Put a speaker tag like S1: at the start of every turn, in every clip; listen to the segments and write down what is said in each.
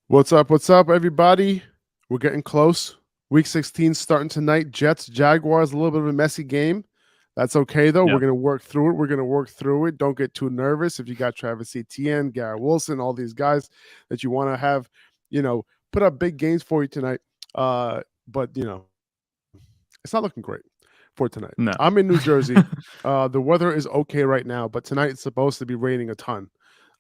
S1: What's up? What's up, everybody? We're getting close. Week 16 starting tonight. Jets, Jaguars, a little bit of a messy game. That's okay, though. We're
S2: Yep.
S1: going to work through it. We're going to work through it. Don't get too nervous if you got Travis Etienne, Garrett Wilson, all these guys that you want to have, put up big games for you tonight. But, it's not looking great for tonight.
S2: No.
S1: I'm in New Jersey. The weather is okay right now, but tonight it's supposed to be raining a ton.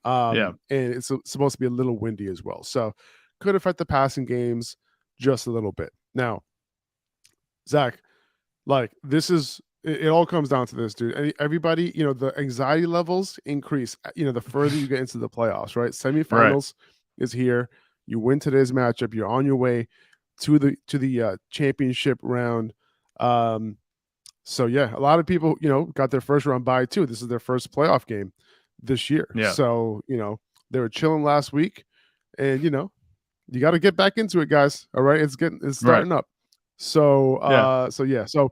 S2: Yeah.
S1: And it's supposed to be a little windy as well. So could affect the passing games just a little bit. Now, Zach, it all comes down to this, dude. Everybody, the anxiety levels increase, the further you get into the playoffs, right? Semifinals is here. You win today's matchup, you're on your way to the championship round. So yeah, a lot of people, got their first round bye too. This is their first playoff game this year.
S2: Yeah.
S1: So, they were chilling last week and, you got to get back into it, guys. All right. It's starting up. So, So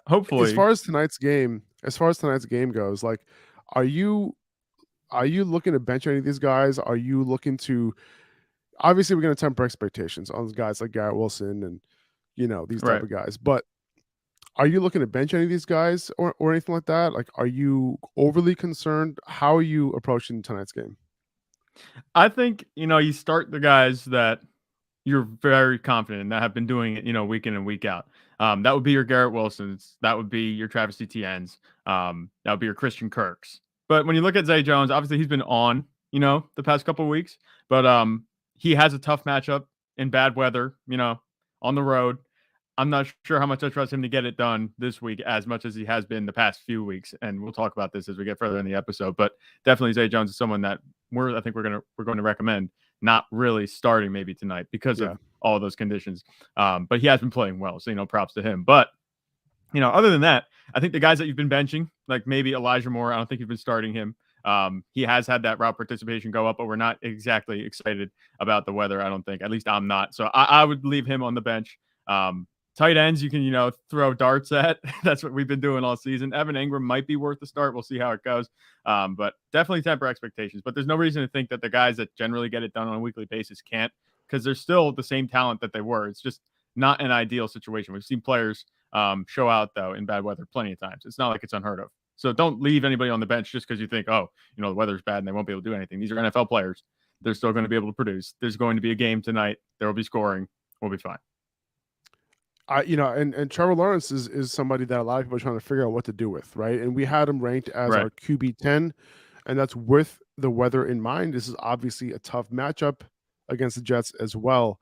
S2: hopefully,
S1: as far as tonight's game goes, like, are you looking to bench any of these guys? Are you looking to, obviously we're going to temper expectations on guys like Garrett Wilson and, these type of guys, but are you looking to bench any of these guys or anything like that? Like, are you overly concerned? How are you approaching tonight's game?
S2: I think, you start the guys that you're very confident in that have been doing it, week in and week out. That would be your Garrett Wilsons. That would be your Travis Etienne's. That would be your Christian Kirks. But when you look at Zay Jones, obviously he's been on, the past couple of weeks, but he has a tough matchup in bad weather, on the road. I'm not sure how much I trust him to get it done this week as much as he has been the past few weeks. And we'll talk about this as we get further in the episode. But definitely Zay Jones is someone that we're going to recommend not really starting maybe tonight because of all of those conditions. But he has been playing well. So, props to him. But, other than that, I think the guys that you've been benching, like maybe Elijah Moore, I don't think you've been starting him. He has had that route participation go up, but we're not exactly excited about the weather, I don't think. At least I'm not. So I would leave him on the bench. Tight ends, you can, throw darts at. That's what we've been doing all season. Evan Ingram might be worth the start. We'll see how it goes. But definitely temper expectations. But there's no reason to think that the guys that generally get it done on a weekly basis can't, because they're still the same talent that they were. It's just not an ideal situation. We've seen players show out, though, in bad weather plenty of times. It's not like it's unheard of. So don't leave anybody on the bench just because you think, oh, the weather's bad and they won't be able to do anything. These are NFL players. They're still going to be able to produce. There's going to be a game tonight. There will be scoring. We'll be fine.
S1: And Trevor Lawrence is somebody that a lot of people are trying to figure out what to do with, right? And we had him ranked as our QB 10, and that's with the weather in mind. This is obviously a tough matchup against the Jets as well.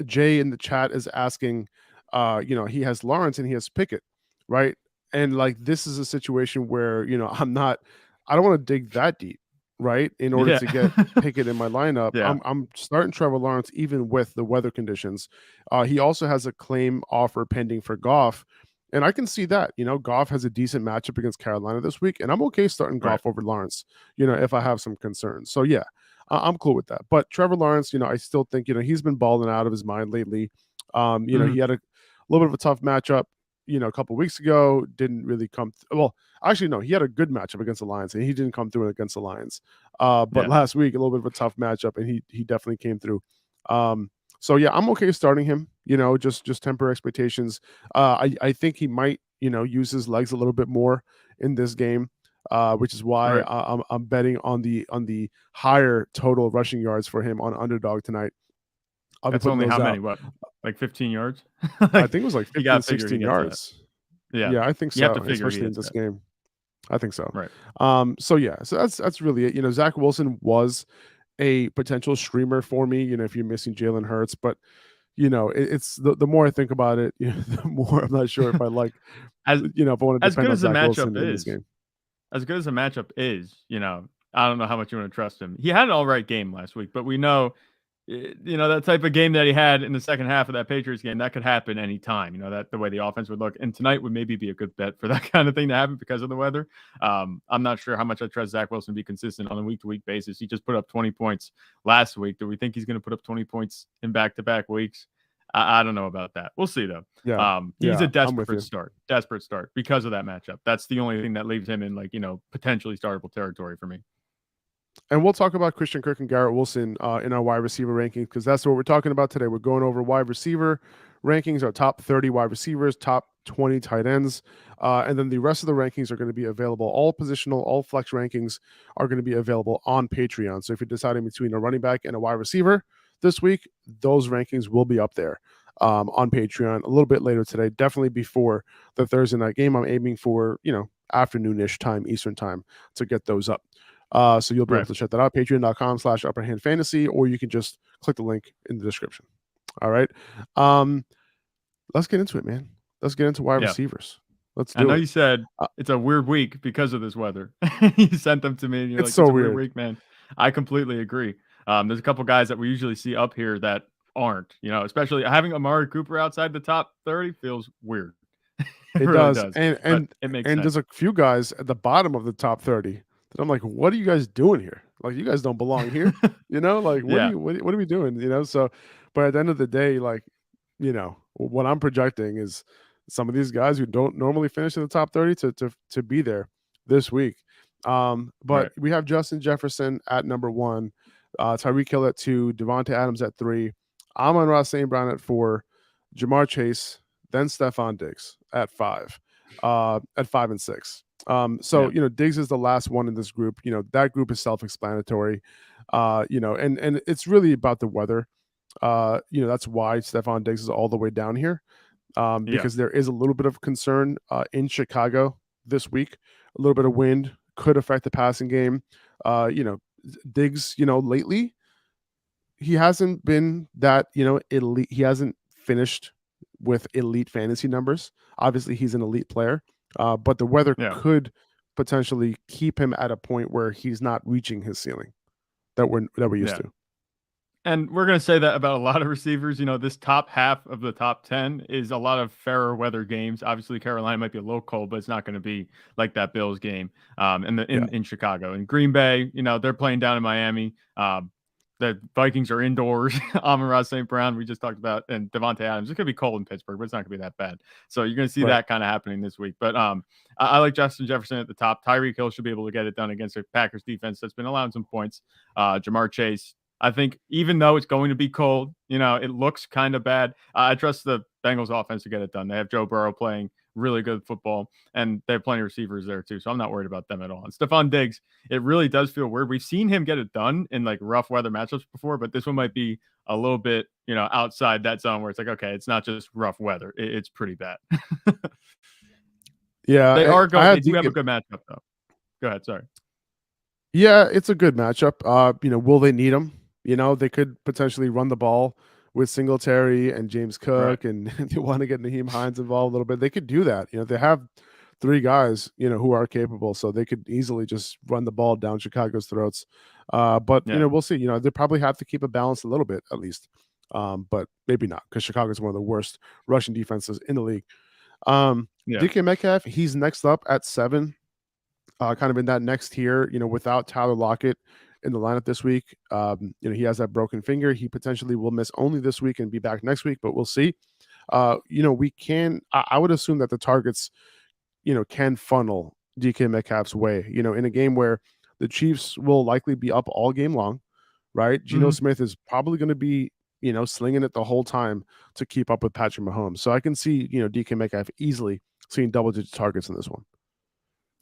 S1: Jay in the chat is asking, he has Lawrence and he has Pickett, right? And like, this is a situation where, I don't want to dig that deep, right? In order to get Pickett in my lineup, I'm starting Trevor Lawrence even with the weather conditions. He also has a claim offer pending for Goff, and I can see that. Goff has a decent matchup against Carolina this week, and I'm okay starting Goff over Lawrence, if I have some concerns. So yeah, I'm cool with that. But Trevor Lawrence, I still think, he's been balling out of his mind lately. He had a little bit of a tough matchup, a couple of weeks ago, didn't really come. Well, actually, no, he had a good matchup against the Lions, and he didn't come through against the Lions. But last week, a little bit of a tough matchup, and he definitely came through. So yeah, I'm okay starting him. Just temper expectations. I think he might, use his legs a little bit more in this game, which is why I'm betting on the higher total rushing yards for him on Underdog tonight.
S2: That's only how many? What, like 15 yards?
S1: I think it was like 15, 16 yards. Yeah, I think so.
S2: You have to figure
S1: especially in this game. I think so.
S2: Right.
S1: So that's really it. Zach Wilson was a potential streamer for me, if you're missing Jalen Hurts, but it's the more I think about it, the more I'm not sure if I like if I want to depend on Zach Wilson in this game.
S2: As good as the matchup is, I don't know how much you want to trust him. He had an all right game last week, but we know, that type of game that he had in the second half of that Patriots game, that could happen anytime, that the way the offense would look. And tonight would maybe be a good bet for that kind of thing to happen because of the weather. I'm not sure how much I trust Zach Wilson to be consistent on a week-to-week basis. He just put up 20 points last week. Do we think he's going to put up 20 points in back-to-back weeks? I don't know about that. We'll see, though. He's a desperate start because of that matchup. That's the only thing that leaves him in, potentially startable territory for me.
S1: And we'll talk about Christian Kirk and Garrett Wilson in our wide receiver rankings, because that's what we're talking about today. We're going over wide receiver rankings, our top 30 wide receivers, top 20 tight ends. And then the rest of the rankings are going to be available. All positional, all flex rankings are going to be available on Patreon. So if you're deciding between a running back and a wide receiver this week, those rankings will be up there on Patreon a little bit later today, definitely before the Thursday night game. I'm aiming for, afternoonish time, Eastern time, to get those up. So you'll be able to check that out, patreon.com/upperhandfantasy, or you can just click the link in the description. All right. Let's get into it, man. Let's get into wide receivers. Let's do it.
S2: I know you said it's a weird week because of this weather. You sent them to me and you're
S1: it's so
S2: a
S1: weird
S2: week, man. I completely agree. There's a couple guys that we usually see up here that aren't, especially having Amari Cooper outside the top 30 feels weird.
S1: It really does. And
S2: it makes
S1: sense. There's a few guys at the bottom of the top 30 that I'm like, what are you guys doing here? Like, you guys don't belong here. Like, what are we doing? So, but at the end of the day, like, what I'm projecting is some of these guys who don't normally finish in the top 30 to be there this week. But we have Justin Jefferson at number 1, Tyreek Hill at 2, Devonta Adams at 3, Amon-Ra St. Brown at 4, Jamar Chase, then Stephon Diggs at 5 and 6. Diggs is the last one in this group. That group is self-explanatory. And it's really about the weather. That's why Stephon Diggs is all the way down here. Because there is a little bit of concern in Chicago this week. A little bit of wind could affect the passing game. Diggs, lately, he hasn't been that, elite. He hasn't finished with elite fantasy numbers. Obviously, he's an elite player, but the weather could potentially keep him at a point where he's not reaching his ceiling that we're used to.
S2: And we're going to say that about a lot of receivers. This top half of the top 10 is a lot of fairer weather games. Obviously, Carolina might be a little cold, but it's not going to be like that Bills game in Chicago. And Green Bay, they're playing down in Miami. The Vikings are indoors. Amon-Ra St. Brown, we just talked about, and Devonta Adams. It's going to be cold in Pittsburgh, but it's not going to be that bad. So you're going to see that kind of happening this week. But I like Justin Jefferson at the top. Tyreek Hill should be able to get it done against a Packers defense that's been allowing some points. Jamar Chase, I think even though it's going to be cold, it looks kind of bad. I trust the Bengals offense to get it done. They have Joe Burrow playing really good football, and they have plenty of receivers there too. So I'm not worried about them at all. And Stephon Diggs, it really does feel weird. We've seen him get it done in like rough weather matchups before, but this one might be a little bit, outside that zone where it's like, okay, it's not just rough weather. It's pretty bad.
S1: Yeah.
S2: They are going, they do have a good matchup though. Go ahead. Sorry.
S1: Yeah, it's a good matchup. Will they need him? They could potentially run the ball with Singletary and James Cook, and they want to get Naheem Hines involved a little bit. They could do that. They have 3 guys, who are capable, so they could easily just run the ball down Chicago's throats. But we'll see. They probably have to keep it balanced a little bit at least, but maybe not, because Chicago's one of the worst rushing defenses in the league. DK Metcalf, he's next up at 7, kind of in that next tier. Without Tyler Lockett in the lineup this week, he has that broken finger. He potentially will miss only this week and be back next week, but we'll see. I would assume that the targets, can funnel DK Metcalf's way, in a game where the Chiefs will likely be up all game long, right? Geno Smith is probably going to be, slinging it the whole time to keep up with Patrick Mahomes. So I can see, DK Metcalf easily seeing double-digit targets in this one.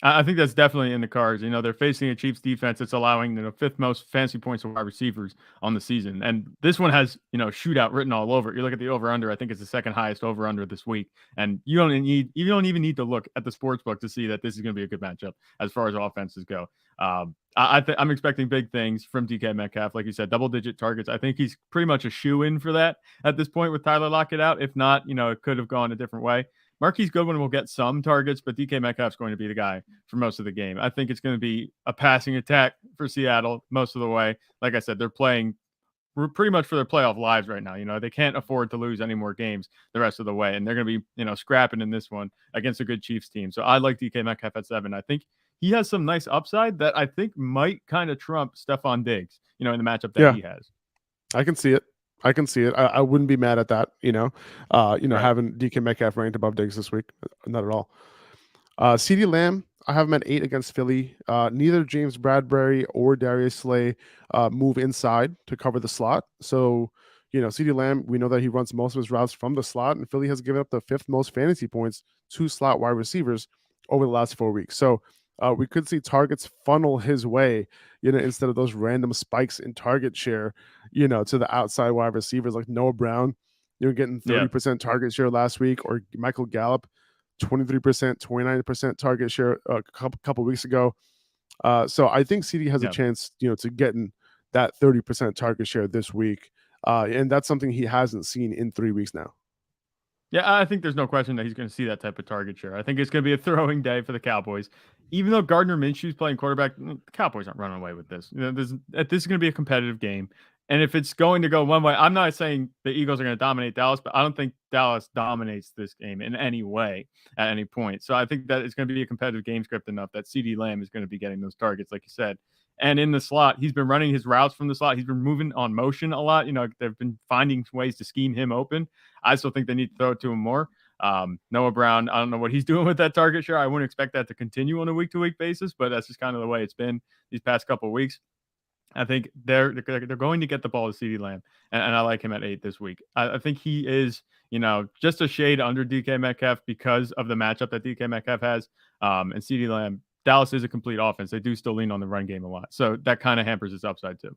S2: I think that's definitely in the cards. They're facing a Chiefs defense that's allowing the 5th most fantasy points to wide receivers on the season. And this one has, shootout written all over it. You look at the over-under, I think it's the second highest over-under this week. And you don't even need to look at the sports book to see that this is going to be a good matchup as far as offenses go. I'm expecting big things from DK Metcalf. Like you said, double-digit targets. I think he's pretty much a shoe-in for that at this point with Tyler Lockett out. If not, it could have gone a different way. Marquise Goodwin will get some targets, but DK Metcalf's going to be the guy for most of the game. I think it's going to be a passing attack for Seattle most of the way. Like I said, they're playing pretty much for their playoff lives right now. They can't afford to lose any more games the rest of the way, and they're going to be, scrapping in this one against a good Chiefs team. So I like DK Metcalf at 7. I think he has some nice upside that I think might kind of trump Stephon Diggs, in the matchup that he has.
S1: I can see it. I wouldn't be mad at that, having DK Metcalf ranked above Diggs this week. Not at all. CeeDee Lamb, I have him at 8 against Philly. Neither James Bradbury or Darius Slay move inside to cover the slot. So, CeeDee Lamb, we know that he runs most of his routes from the slot, and Philly has given up the 5th most fantasy points to slot wide receivers over the last 4 weeks. So we could see targets funnel his way, instead of those random spikes in target share, to the outside wide receivers like Noah Brown, getting 30% target share last week, or Michael Gallup, 23%, 29% target share a couple weeks ago. So I think CD has a chance, to getting that 30% target share this week. And that's something he hasn't seen in 3 weeks now.
S2: Yeah, I think there's no question that he's going to see that type of target share. I think it's going to be a throwing day for the Cowboys. Even though Gardner Minshew's playing quarterback, the Cowboys aren't running away with this. This is going to be a competitive game. And if it's going to go one way, I'm not saying the Eagles are going to dominate Dallas, but I don't think Dallas dominates this game in any way at any point. So I think that it's going to be a competitive game script enough that CeeDee Lamb is going to be getting those targets, like you said. And in the slot, he's been running his routes from the slot. He's been moving on motion a lot. They've been finding ways to scheme him open. I still think they need to throw it to him more. Noah Brown, I don't know what he's doing with that target share. I wouldn't expect that to continue on a week-to-week basis, but that's just kind of the way it's been these past couple of weeks. I think they're going to get the ball to CeeDee Lamb, and I like him at 8 this week. I think he is, just a shade under DK Metcalf because of the matchup that DK Metcalf has. And CeeDee Lamb, Dallas is a complete offense. They do still lean on the run game a lot, so that kind of hampers his upside too.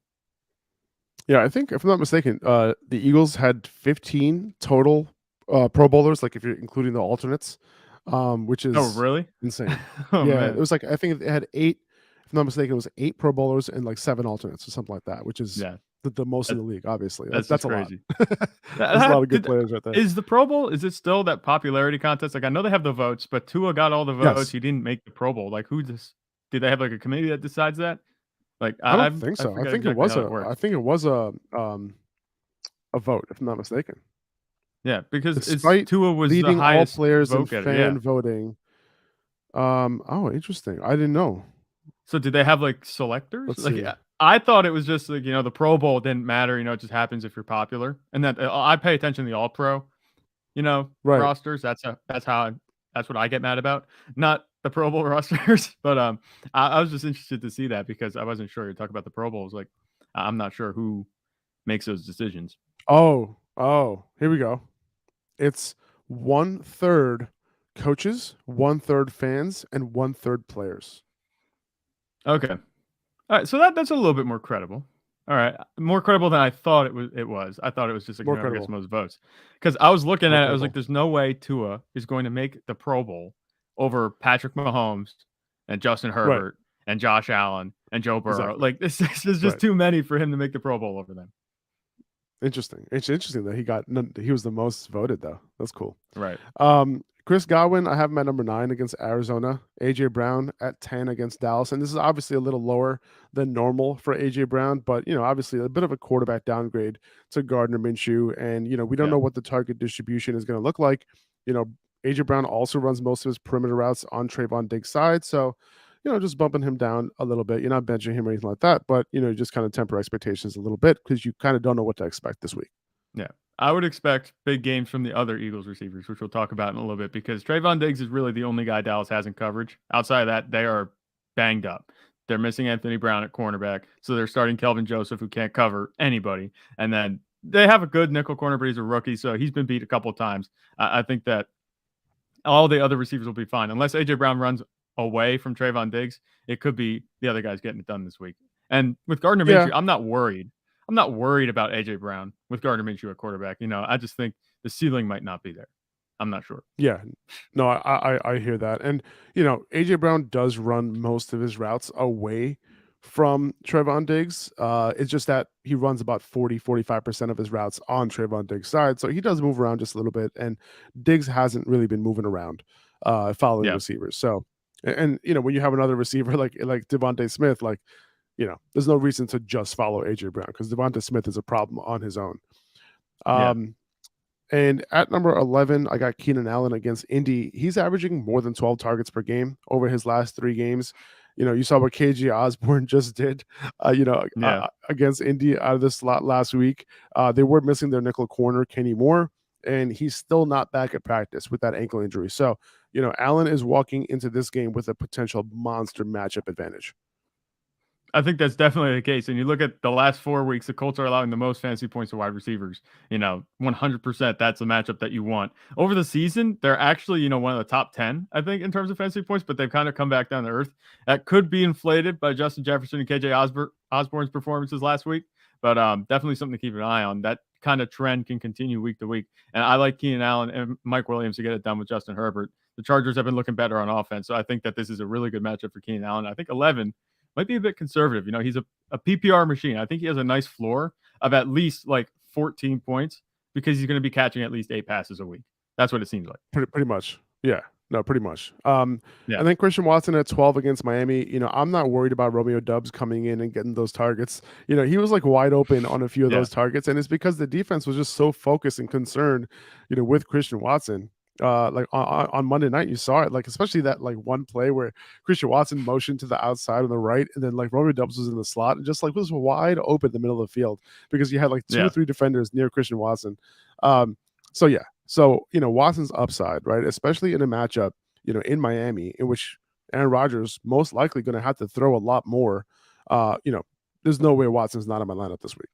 S1: Yeah, I think if I'm not mistaken, the Eagles had 15 total Pro Bowlers, like if you're including the alternates, which is
S2: really
S1: insane.
S2: Man.
S1: It was like I think it had 8. If I'm not mistaken, it was 8 Pro Bowlers and like 7 alternates or something like that, which is the most in the league. Obviously, that's a
S2: crazy.
S1: lot. That's a lot of good players right there.
S2: Is the Pro Bowl? Is it still that popularity contest? Like I know they have the votes, but Tua got all the votes. Yes. He didn't make the Pro Bowl. Like did they have like a committee that decides that? Like
S1: I don't think so. I think it was a vote, if I'm not mistaken.
S2: Yeah, because
S1: Tua
S2: was
S1: leading
S2: the highest
S1: all players in
S2: getter,
S1: fan voting. Oh, interesting. I didn't know.
S2: So did they have like selectors?
S1: Let's see.
S2: I thought it was just like, the Pro Bowl didn't matter. It just happens if you're popular. And that I pay attention to the All Pro, rosters. That's what I get mad about. Not the Pro Bowl rosters, but I was just interested to see that because I wasn't sure. You're talking about the Pro Bowls. Like, I'm not sure who makes those decisions.
S1: Oh, here we go. It's 1/3 coaches, 1/3 fans, and 1/3 players.
S2: Okay. All right. So that's a little bit more credible. All right. More credible than I thought it was. I thought it was just like whoever gets most votes. Because I was looking at it, I was like, there's no way Tua is going to make the Pro Bowl over Patrick Mahomes and Justin Herbert and Josh Allen and Joe Burrow. Exactly. Like this is just too many for him to make the Pro Bowl over them.
S1: Interesting. It's interesting that he was the most voted though. That's cool.
S2: Right.
S1: Chris Godwin, I have him at number 9 against Arizona. AJ Brown at 10 against Dallas, and this is obviously a little lower than normal for AJ Brown, but obviously a bit of a quarterback downgrade to Gardner Minshew, and we don't know what the target distribution is going to look like. AJ Brown also runs most of his perimeter routes on Trayvon Diggs' side, so just bumping him down a little bit. You're not benching him or anything like that, but just kind of temper expectations a little bit because you kind of don't know what to expect this week.
S2: Yeah. I would expect big games from the other Eagles receivers, which we'll talk about in a little bit, because Trayvon Diggs is really the only guy Dallas has in coverage. Outside of that, they are banged up. They're missing Anthony Brown at cornerback, so they're starting Kelvin Joseph, who can't cover anybody. And then they have a good nickel corner, but he's a rookie, so he's been beat a couple of times. I think that all the other receivers will be fine. Unless A.J. Brown runs away from Trayvon Diggs, it could be the other guys getting it done this week. And with Gardner Minshew, I'm not worried. I'm not worried about A.J. Brown with Gardner Minshew at quarterback. I just think the ceiling might not be there. I'm not sure.
S1: Yeah. No, I hear that. And, A.J. Brown does run most of his routes away from Trayvon Diggs. It's just that he runs about 45% of his routes on Trayvon Diggs' side. So he does move around just a little bit. And Diggs hasn't really been moving around following receivers. So, and when you have another receiver like Devonta Smith, there's no reason to just follow AJ Brown because Devonta Smith is a problem on his own. And at number 11, I got Keenan Allen against Indy. He's averaging more than 12 targets per game over his last 3 games. You saw what KJ Osborne just did, against Indy out of the slot last week. They were missing their nickel corner, Kenny Moore. and he's still not back at practice with that ankle injury. So, Allen is walking into this game with a potential monster matchup advantage.
S2: I think that's definitely the case. And you look at the last 4 weeks, the Colts are allowing the most fantasy points to wide receivers. 100% that's a matchup that you want. Over the season, they're actually, one of the top 10, I think, in terms of fantasy points, but they've kind of come back down to earth. That could be inflated by Justin Jefferson and KJ Osborne's performances last week, but definitely something to keep an eye on. That kind of trend can continue week to week. And I like Keenan Allen and Mike Williams to get it done with Justin Herbert. The Chargers have been looking better on offense, so I think that this is a really good matchup for Keenan Allen. I think 11 might be a bit conservative. He's a PPR machine. I think he has a nice floor of at least like 14 points because he's going to be catching at least 8 passes a week. That's what it seems like.
S1: Pretty much. Yeah. No, pretty much. And then Christian Watson at 12 against Miami. I'm not worried about Romeo Doubs coming in and getting those targets. He was like wide open on a few of those targets, and it's because the defense was just so focused and concerned, with Christian Watson. Like on Monday night, you saw it, like especially that like one play where Christian Watson motioned to the outside on the right, and then like Romeo Doubs was in the slot and just like was wide open in the middle of the field because you had like 2 or 3 defenders near Christian Watson. So Watson's upside, right, especially in a matchup in Miami in which Aaron Rodgers most likely going to have to throw a lot more. There's no way Watson's not in my lineup this week.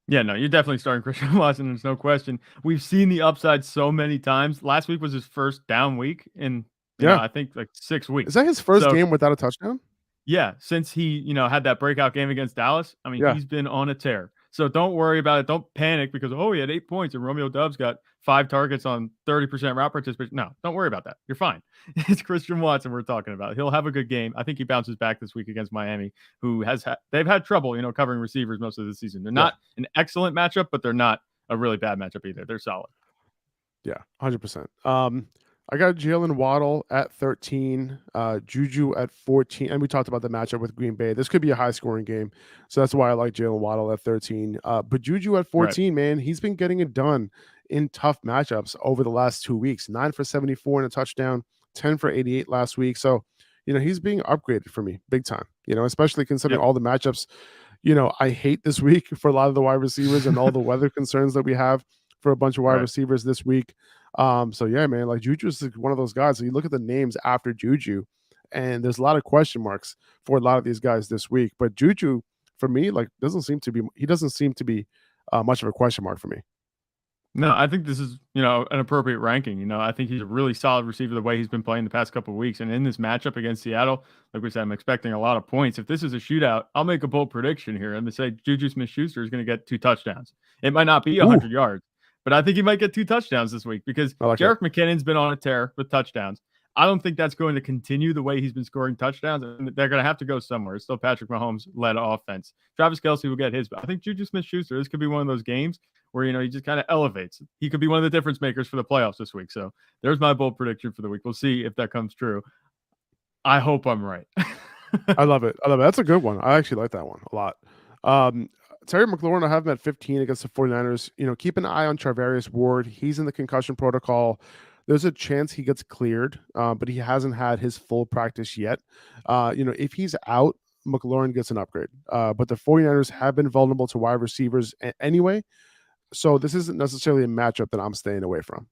S2: Yeah, no, you're definitely starting Christian Watson. There's no question. We've seen the upside so many times. Last week was his first down week in, I think like 6 weeks.
S1: Is that his first game without a touchdown?
S2: Yeah, since he, had that breakout game against Dallas. I mean, he's been on a tear. So don't worry about it. Don't panic because, he had 8 points and Romeo Doubs got 5 targets on 30% route participation. No, don't worry about that. You're fine. It's Christian Watson we're talking about. He'll have a good game. I think he bounces back this week against Miami, who they've had trouble, covering receivers most of the season. They're not an excellent matchup, but they're not a really bad matchup either. They're solid.
S1: Yeah, 100%. I got Jalen Waddle at 13, JuJu at 14, and we talked about the matchup with Green Bay. This could be a high-scoring game, so that's why I like Jalen Waddle at 13. But JuJu at 14, man, he's been getting it done in tough matchups over the last 2 weeks. 9 for 74 and a touchdown, 10 for 88 last week. So, he's being upgraded for me big time, especially considering all the matchups, I hate this week for a lot of the wide receivers and all the weather concerns that we have for a bunch of wide receivers this week. So yeah, man, like JuJu is one of those guys. So you look at the names after JuJu, and there's a lot of question marks for a lot of these guys this week. But JuJu, for me, like doesn't seem to be much of a question mark for me.
S2: No, I think this is, an appropriate ranking. I think he's a really solid receiver the way he's been playing the past couple of weeks. And in this matchup against Seattle, like we said, I'm expecting a lot of points. If this is a shootout, I'll make a bold prediction here. I'm going to say JuJu Smith-Schuster is going to get 2 touchdowns. It might not be 100 yards, but I think he might get 2 touchdowns this week because Jerick McKinnon's been on a tear with touchdowns. I don't think that's going to continue the way he's been scoring touchdowns, and they're going to have to go somewhere. It's still Patrick Mahomes-led offense. Travis Kelce will get his, but I think JuJu Smith-Schuster, this could be one of those games where, he just kind of elevates. He could be one of the difference makers for the playoffs this week. So there's my bold prediction for the week. We'll see if that comes true. I hope I'm right.
S1: I love it. That's a good one. I actually like that one a lot. Terry McLaurin, I have him at 15 against the 49ers. Keep an eye on Charvarius Ward. He's in the concussion protocol. There's a chance he gets cleared, but he hasn't had his full practice yet. If he's out, McLaurin gets an upgrade. But the 49ers have been vulnerable to wide receivers anyway. So this isn't necessarily a matchup that I'm staying away from.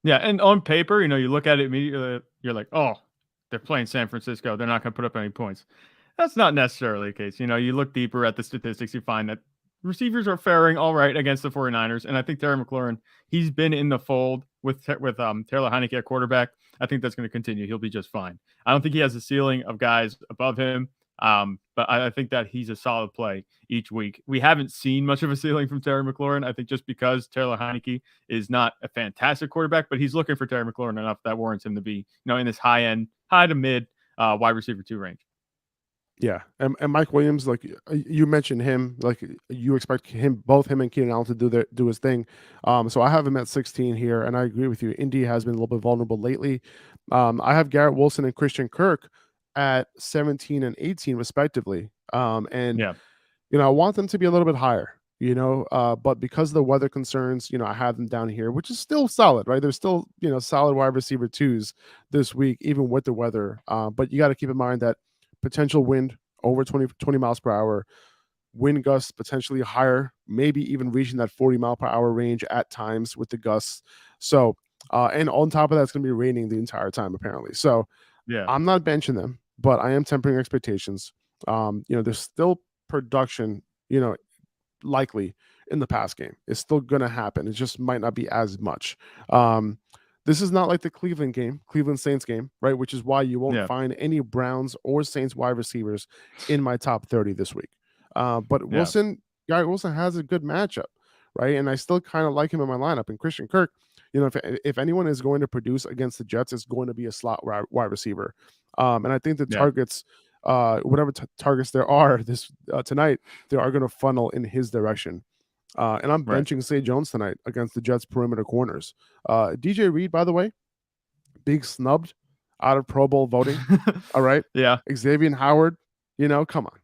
S2: Yeah, and on paper, you look at it immediately, you're like, oh, they're playing San Francisco. They're not going to put up any points. That's not necessarily the case. You look deeper at the statistics, you find that receivers are faring all right against the 49ers. And I think Terry McLaurin, he's been in the fold with Taylor Heinicke at quarterback. I think that's going to continue. He'll be just fine. I don't think he has a ceiling of guys above him. But I think that he's a solid play each week. We haven't seen much of a ceiling from Terry McLaurin. I think just because Taylor Heinicke is not a fantastic quarterback, but he's looking for Terry McLaurin enough that warrants him to be, in this high to mid wide receiver 2 range.
S1: Yeah, and Mike Williams, like you mentioned him, like you expect both him and Keenan Allen to do his thing. So I have him at 16 here, and I agree with you. Indy has been a little bit vulnerable lately. I have Garrett Wilson and Christian Kirk at 17 and 18 respectively. I want them to be a little bit higher. But because of the weather concerns, I have them down here, which is still solid, right? There's still, solid wide receiver 2s this week, even with the weather. But you got to keep in mind that potential wind over 20 miles per hour, wind gusts potentially higher, maybe even reaching that 40-mile-per-hour range at times with the gusts. So, and on top of that, it's going to be raining the entire time, apparently. So, I'm not benching them, but I am tempering expectations. There's still production, likely in the pass game. It's still going to happen. It just might not be as much. This is not like the Cleveland Saints game, right? Which is why you won't find any Browns or Saints wide receivers in my top 30 this week. But Garrett Wilson has a good matchup, right? And I still kind of like him in my lineup. And Christian Kirk, if anyone is going to produce against the Jets, it's going to be a slot wide receiver. And I think the targets, whatever targets there are this tonight, they are going to funnel in his direction. And I'm benching Zay Jones tonight against the Jets perimeter corners. DJ Reed, by the way, big snubbed out of Pro Bowl voting. All right.
S2: Yeah.
S1: Xavier Howard, come on.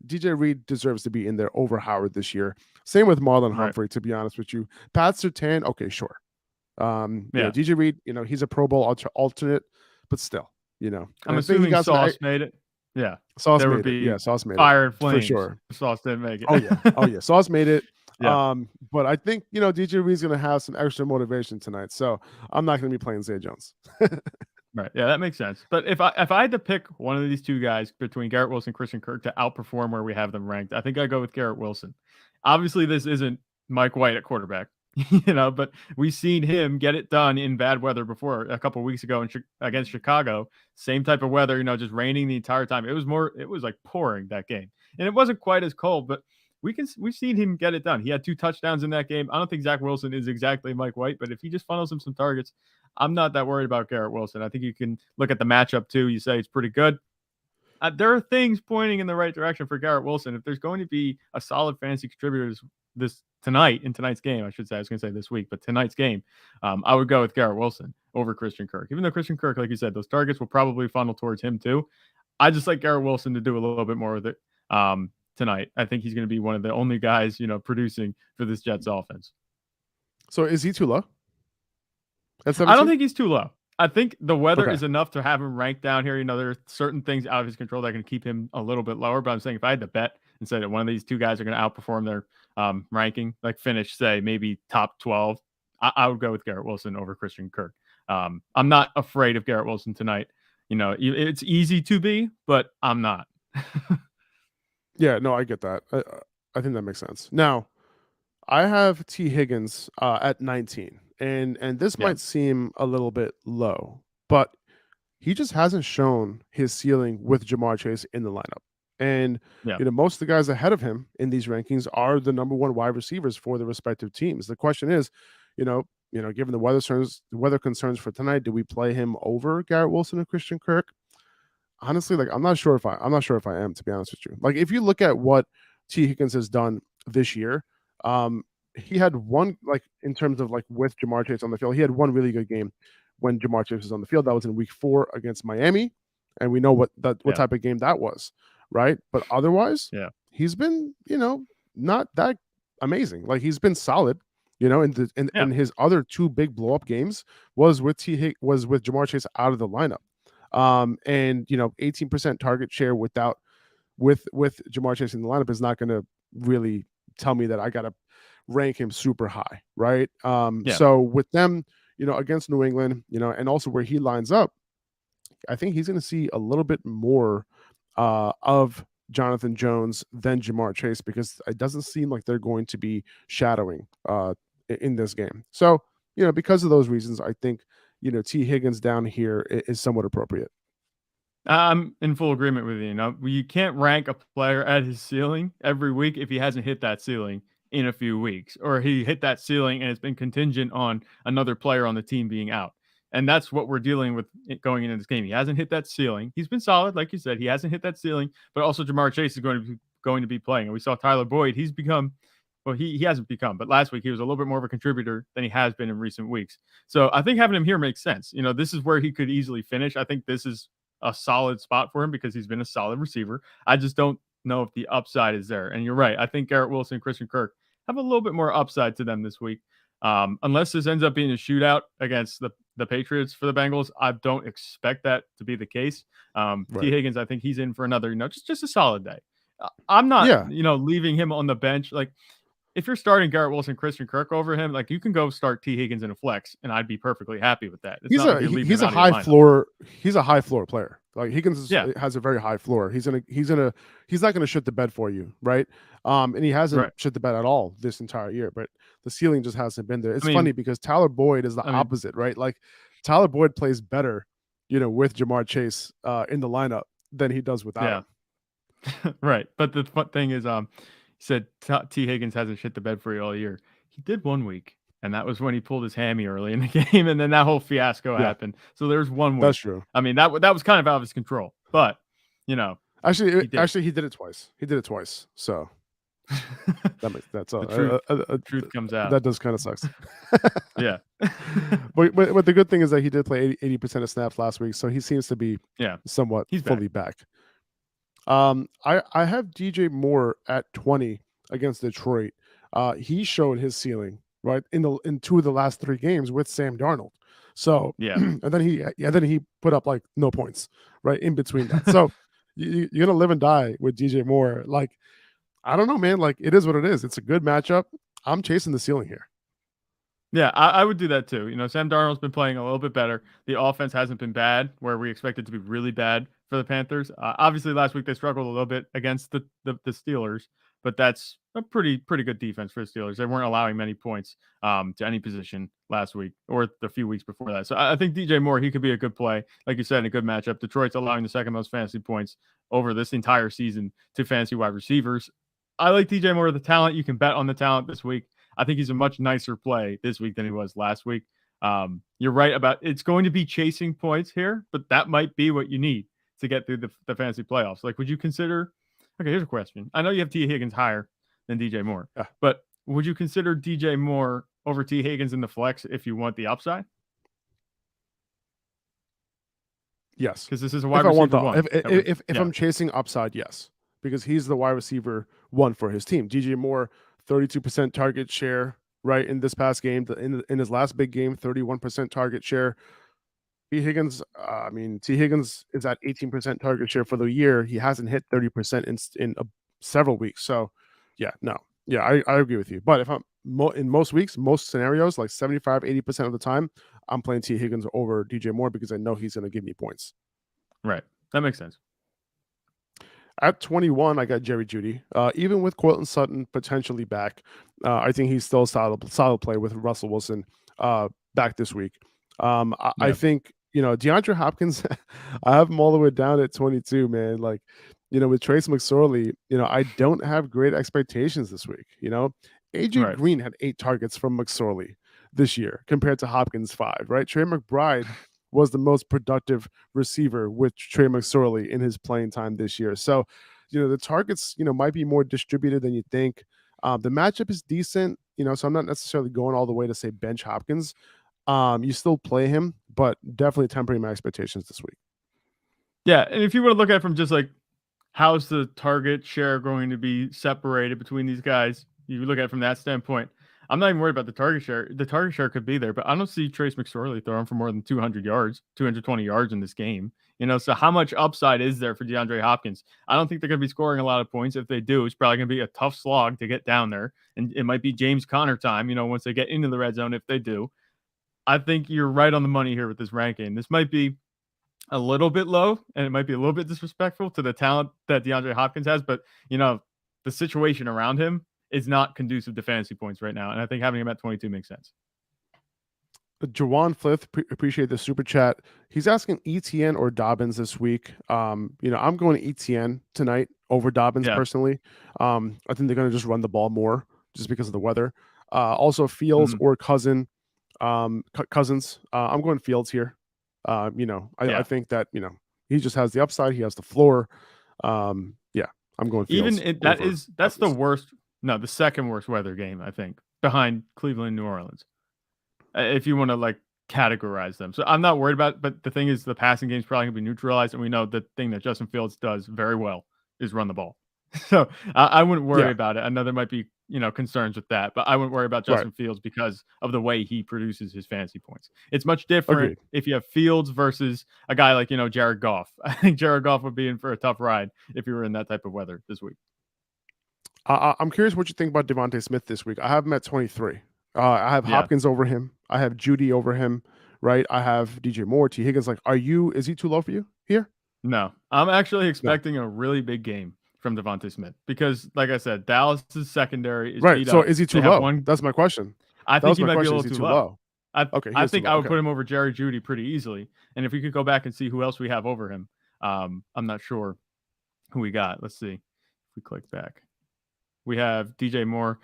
S1: DJ Reed deserves to be in there over Howard this year. Same with Marlon Humphrey, to be honest with you. Pat Surtain, okay, sure. DJ Reed, he's a Pro Bowl alternate, but still,
S2: I'm assuming Sauce made it. Yeah.
S1: Sauce made it. Yeah, Sauce made it.
S2: Fire and flames.
S1: For sure.
S2: Sauce didn't make it.
S1: Oh, yeah. Sauce made it. Yeah. But I think, DJ Reed's going to have some extra motivation tonight. So I'm not going to be playing Zay Jones.
S2: Right. Yeah, that makes sense. But if I had to pick one of these two guys between Garrett Wilson and Christian Kirk to outperform where we have them ranked, I think I'd go with Garrett Wilson. Obviously, this isn't Mike White at quarterback, but we've seen him get it done in bad weather before a couple of weeks ago against Chicago. Same type of weather, just raining the entire time. It was like pouring that game. And it wasn't quite as cold, but we've seen him get it done. He had 2 touchdowns in that game. I don't think Zach Wilson is exactly Mike White, but if he just funnels him some targets, I'm not that worried about Garrett Wilson. I think you can look at the matchup too. You say it's pretty good. There are things pointing in the right direction for Garrett Wilson. If there's going to be a solid fantasy contributor in tonight's game, I should say, I was going to say this week, but tonight's game, I would go with Garrett Wilson over Christian Kirk. Even though Christian Kirk, like you said, those targets will probably funnel towards him too. I just like Garrett Wilson to do a little bit more with it tonight. I think he's going to be one of the only guys, producing for this Jets offense.
S1: So is he too low?
S2: I don't think he's too low. I think the weather is enough to have him ranked down here. There are certain things out of his control that can keep him a little bit lower. But I'm saying if I had to bet and say that one of these two guys are going to outperform their ranking, like finish, say, maybe top 12, I would go with Garrett Wilson over Christian Kirk. I'm not afraid of Garrett Wilson tonight. It's easy to be, but I'm not.
S1: Yeah, no, I get that. I think that makes sense. Now, I have T. Higgins at 19. And this might seem a little bit low, but he just hasn't shown his ceiling with Jamar Chase in the lineup. And most of the guys ahead of him in these rankings are the number 1 wide receivers for the respective teams. The question is, given the weather concerns for tonight, do we play him over Garrett Wilson and Christian Kirk? Honestly, I'm not sure if I am, to be honest with you. Like, if you look at what T. Higgins has done this year, he had one, in terms of with Jamar Chase on the field, he had one really good game when Jamar Chase was on the field. That was in week 4 against Miami. And we know what type of game that was, right? But otherwise, he's been, not that amazing. He's been solid, in his other 2 big blow up games was with Jamar Chase out of the lineup. And 18% target share with Jamar Chase in the lineup is not going to really tell me that I got to rank him super high, right? So with them, against New England, and also where he lines up, I think he's going to see a little bit more of Jonathan Jones than Jamar Chase, because it doesn't seem like they're going to be shadowing in this game. So, because of those reasons, I think, T. Higgins down here is somewhat appropriate.
S2: I'm in full agreement with you. You can't rank a player at his ceiling every week if he hasn't hit that ceiling in a few weeks, or he hit that ceiling and it's been contingent on another player on the team being out. And that's what we're dealing with going into this game. He hasn't hit that ceiling. He's been solid, like you said. He hasn't hit that ceiling, but also Jamar Chase is going to be playing. And we saw Tyler Boyd. He's become, well, he hasn't become, but last week he was a little bit more of a contributor than he has been in recent weeks. So I think having him here makes sense. This is where he could easily finish. I think this is a solid spot for him because he's been a solid receiver. I just don't know if the upside is there. And you're right. I think Garrett Wilson and Christian Kirk have a little bit more upside to them this week. Unless this ends up being a shootout against the Patriots for the Bengals, I don't expect that to be the case. Right. T. Higgins, I think he's in for another, just a solid day. I'm not,
S1: Yeah.
S2: leaving him on the bench. Like, if you're starting Garrett Wilson, Christian Kirk over him, like, you can go start T. Higgins in a flex, and I'd be perfectly happy with that. It's not like you're leaving him out of your lineup.
S1: He's a high floor player. Like Higgins
S2: Yeah.
S1: has a very high floor. He's not gonna shit the bed for you, right? And he hasn't shit the bed at all this entire year, but the ceiling just hasn't been there. It's funny because Tyler Boyd is the opposite, right? Like Tyler Boyd plays better, with Jamar Chase in the lineup than he does without him.
S2: Right. But the fun thing is, he said T. Higgins hasn't shit the bed for you all year. He did one week, and that was when he pulled his hammy early in the game, and then that whole fiasco happened. So there's 1 week.
S1: That's true.
S2: I mean, that was kind of out of his control, but
S1: actually, he did it twice. He did it twice. So that's all.
S2: The truth comes out.
S1: That does kind of sucks.
S2: Yeah.
S1: but the good thing is that he did play 80% of snaps last week, so he seems to be somewhat fully back. I have DJ Moore at 20 against Detroit. He showed his ceiling right in 2 of the last 3 games with Sam Darnold. So and then he put up like no points right in between that. So you're gonna live and die with DJ Moore. Like, I don't know, man. Like, it is what it is. It's a good matchup. I'm chasing the ceiling here.
S2: Yeah, I would do that too. Sam Darnold's been playing a little bit better. The offense hasn't been bad, where we expect it to be really bad for the Panthers. Obviously, last week they struggled a little bit against the Steelers, but that's a pretty good defense for the Steelers. They weren't allowing many points to any position last week or the few weeks before that. So I think DJ Moore, he could be a good play. Like you said, in a good matchup. Detroit's allowing the second most fantasy points over this entire season to fantasy wide receivers. I like DJ Moore, the talent. You can bet on the talent this week. I think he's a much nicer play this week than he was last week. You're right about it's going to be chasing points here, but that might be what you need to get through the fantasy playoffs. Like, would you consider? Okay, here's a question. I know you have T. Higgins higher than DJ Moore, but would you consider DJ Moore over T. Higgins in the flex if you want the upside?
S1: Yes,
S2: because this is a wide receiver one.
S1: If I'm chasing upside, yes, because he's the wide receiver 1 for his team. DJ Moore, 32% target share, right, in this past game. In his last big game, 31% target share. T. Higgins is at 18% target share for the year. He hasn't hit 30% in several weeks. So, I agree with you. But if I'm in most weeks, most scenarios, like 75, 80% of the time, I'm playing T. Higgins over DJ Moore because I know he's going to give me points.
S2: Right. That makes sense.
S1: At 21, I got Jerry Jeudy. Even with Courtland Sutton potentially back, I think he's still a solid play with Russell Wilson back this week. I think, DeAndre Hopkins, I have him all the way down at 22, man. Like, with Trace McSorley, I don't have great expectations this week. AJ Green had 8 targets from McSorley this year compared to Hopkins 5, right? Trey McBride was the most productive receiver with Trey McSorley in his playing time this year. So, the targets, might be more distributed than you think. The matchup is decent, so I'm not necessarily going all the way to say bench Hopkins. You still play him, but definitely tempering my expectations this week.
S2: Yeah, and if you want to look at it from just like how's the target share going to be separated between these guys, you look at it from that standpoint. I'm not even worried about the target share. The target share could be there, but I don't see Trace McSorley throwing for more than 200 yards, 220 yards in this game. So how much upside is there for DeAndre Hopkins? I don't think they're going to be scoring a lot of points. If they do, it's probably going to be a tough slog to get down there. And it might be James Conner time, once they get into the red zone, if they do. I think you're right on the money here with this ranking. This might be a little bit low, and it might be a little bit disrespectful to the talent that DeAndre Hopkins has, but, the situation around him is not conducive to fantasy points right now. And I think having him at 22 makes sense.
S1: Jawan Flith, appreciate the super chat. He's asking ETN or Dobbins this week. I'm going ETN tonight over Dobbins personally. I think they're going to just run the ball more just because of the weather. Also Fields or Cousins. I'm going Fields here. I think that, he just has the upside. He has the floor. I'm going Fields.
S2: That's the worst. No, the second worst weather game, I think, behind Cleveland and New Orleans. If you want to categorize them. So I'm not worried about it, but the thing is the passing game is probably going to be neutralized. And we know the thing that Justin Fields does very well is run the ball. So I wouldn't worry about it. I know there might be, concerns with that, but I wouldn't worry about Justin Fields because of the way he produces his fantasy points. It's much different if you have Fields versus a guy like, Jared Goff. I think Jared Goff would be in for a tough ride if you were in that type of weather this week.
S1: I'm curious what you think about Devonta Smith this week. I have him at 23. I have
S2: Yeah.
S1: Hopkins over him. I have Judy over him, right? I have DJ Moore, T. Higgins. Like, is he too low for you here?
S2: No, I'm actually
S1: No.
S2: expecting a really big game from Devonta Smith because, like I said, Dallas's secondary is
S1: Right.
S2: beat
S1: So
S2: up.
S1: is he too
S2: They have
S1: low?
S2: one.
S1: That's my question.
S2: I
S1: That
S2: think
S1: was
S2: he
S1: my
S2: might be a
S1: question.
S2: little
S1: Is he
S2: too
S1: too
S2: low.
S1: low? Okay, he
S2: I
S1: is too
S2: think
S1: low.
S2: I would
S1: Okay.
S2: put him over Jerry Jeudy pretty easily. And if we could go back and see who else we have over him, I'm not sure who we got. Let's see. If we click back, we have DJ Moore.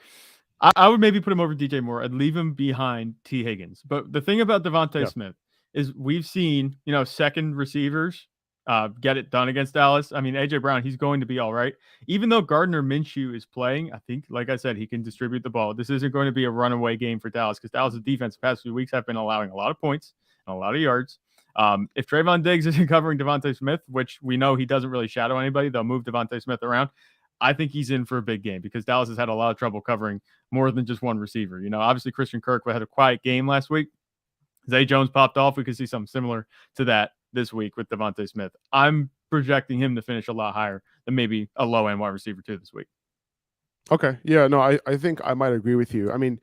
S2: I would maybe put him over DJ Moore. I'd leave him behind T. Higgins. But the thing about Devonta
S1: Yeah.
S2: Smith is we've seen, second receivers get it done against Dallas. I mean, AJ Brown, he's going to be all right. Even though Gardner Minshew is playing, I think, like I said, he can distribute the ball. This isn't going to be a runaway game for Dallas because Dallas' defense the past few weeks have been allowing a lot of points and a lot of yards. If Trayvon Diggs isn't covering Devonta Smith, which we know he doesn't really shadow anybody, they'll move Devonta Smith around. I think he's in for a big game because Dallas has had a lot of trouble covering more than just one receiver. Obviously Christian Kirk had a quiet game last week. Zay Jones popped off. We could see something similar to that this week with Devonta Smith. I'm projecting him to finish a lot higher than maybe a low-end wide receiver 2 this week.
S1: Okay. Yeah. No, I think I might agree with you. I mean,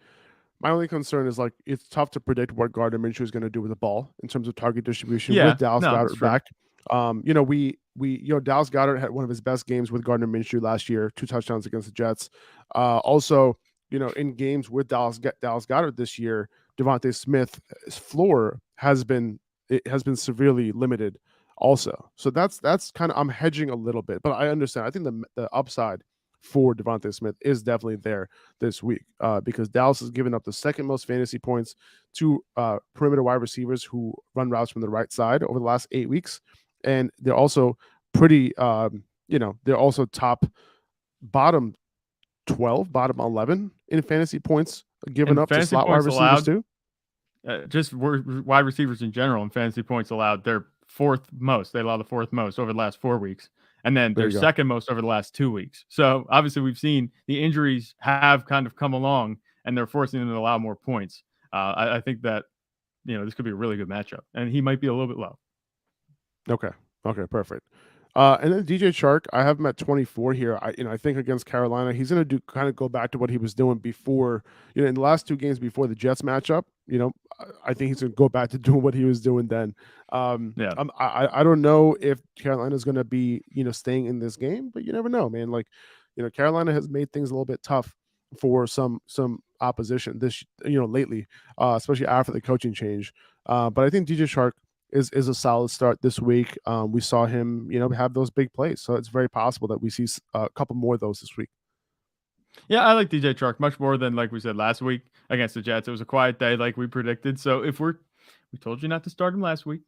S1: my only concern is like it's tough to predict what Gardner Minshew is going to do with the ball in terms of target distribution with Dallas Goedert back. Dallas Goedert had one of his best games with Gardner Minshew last year, 2 touchdowns against the Jets. Also, in games with Dallas Goedert this year, Devonta Smith's floor has been severely limited also. So that's kind of, I'm hedging a little bit, but I understand. I think the upside for Devonta Smith is definitely there this week because Dallas has given up the second most fantasy points to perimeter wide receivers who run routes from the right side over the last 8 weeks. And they're also pretty, they're also bottom 12, bottom 11 in fantasy points given up to slot wide receivers too.
S2: Just wide receivers in general and fantasy points allowed, they're fourth most. They allow the fourth most over the last 4 weeks. And then they're second most over the last 2 weeks. So obviously we've seen the injuries have kind of come along and they're forcing them to allow more points. I think that, this could be a really good matchup and he might be a little bit low.
S1: Okay, perfect. And then DJ Chark, I have him at 24 here. I think against Carolina, he's going to kind of go back to what he was doing before, in the last 2 games before the Jets matchup. I think he's going to go back to doing what he was doing then. I don't know if Carolina is going to be, staying in this game, but you never know, man. Like, Carolina has made things a little bit tough for some opposition this, lately, especially after the coaching change. But I think DJ Chark is a solid start this week. We saw him, have those big plays. So it's very possible that we see a couple more of those this week.
S2: Yeah, I like DJ Chark much more than like we said last week against the Jets. It was a quiet day like we predicted. So if we told you not to start him last week,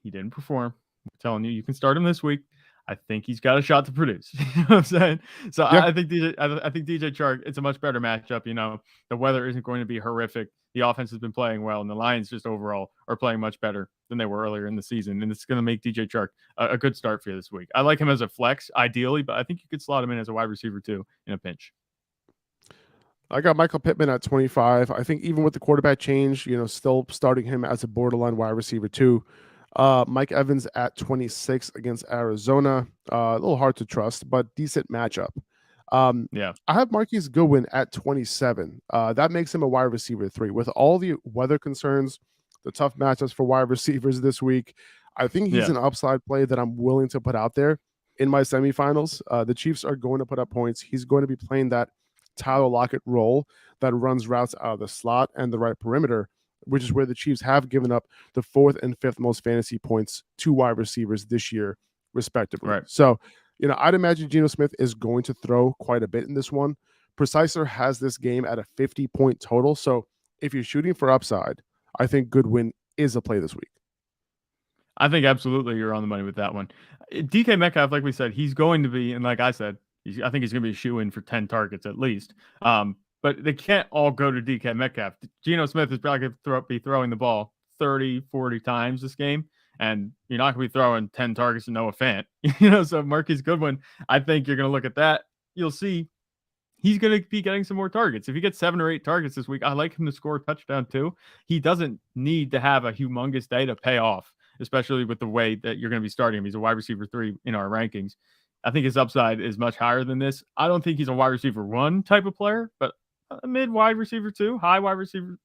S2: he didn't perform. We're telling you can start him this week. I think he's got a shot to produce. You know what I'm saying? So yeah. I think DJ Chark, it's a much better matchup. The weather isn't going to be horrific. The offense has been playing well, and the Lions just overall are playing much better than they were earlier in the season. And it's going to make DJ Chark a good start for you this week. I like him as a flex, ideally, but I think you could slot him in as a wide receiver too in a pinch.
S1: I got Michael Pittman at 25. I think even with the quarterback change, still starting him as a borderline wide receiver too. Mike Evans at 26 against Arizona. A little hard to trust, but decent matchup. I have Marquise Goodwin at 27. That makes him a wide receiver 3. With all the weather concerns, the tough matchups for wide receivers this week, I think he's an upside play that I'm willing to put out there in my semifinals. The Chiefs are going to put up points. He's going to be playing that Tyler Lockett role that runs routes out of the slot and the right perimeter, which is where the Chiefs have given up the 4th and 5th most fantasy points to wide receivers this year, respectively.
S2: Right.
S1: So, I'd imagine Geno Smith is going to throw quite a bit in this one. Preciser has this game at a 50-point total. So if you're shooting for upside, I think Goodwin is a play this week.
S2: I think absolutely you're on the money with that one. DK Metcalf, like we said, he's going to be, and like I said, I think he's going to be a shoe-in for 10 targets at least. But they can't all go to DK Metcalf. Geno Smith is probably going to be throwing the ball 30, 40 times this game. And you're not going to be throwing 10 targets to Noah Fant. So Marquise Goodwin, I think you're going to look at that. You'll see he's going to be getting some more targets. If he gets 7 or 8 targets this week, I like him to score a touchdown too. He doesn't need to have a humongous day to pay off, especially with the way that you're going to be starting him. He's a wide receiver 3 in our rankings. I think his upside is much higher than this. I don't think he's a wide receiver 1 type of player, but a mid wide receiver 2, high wide receiver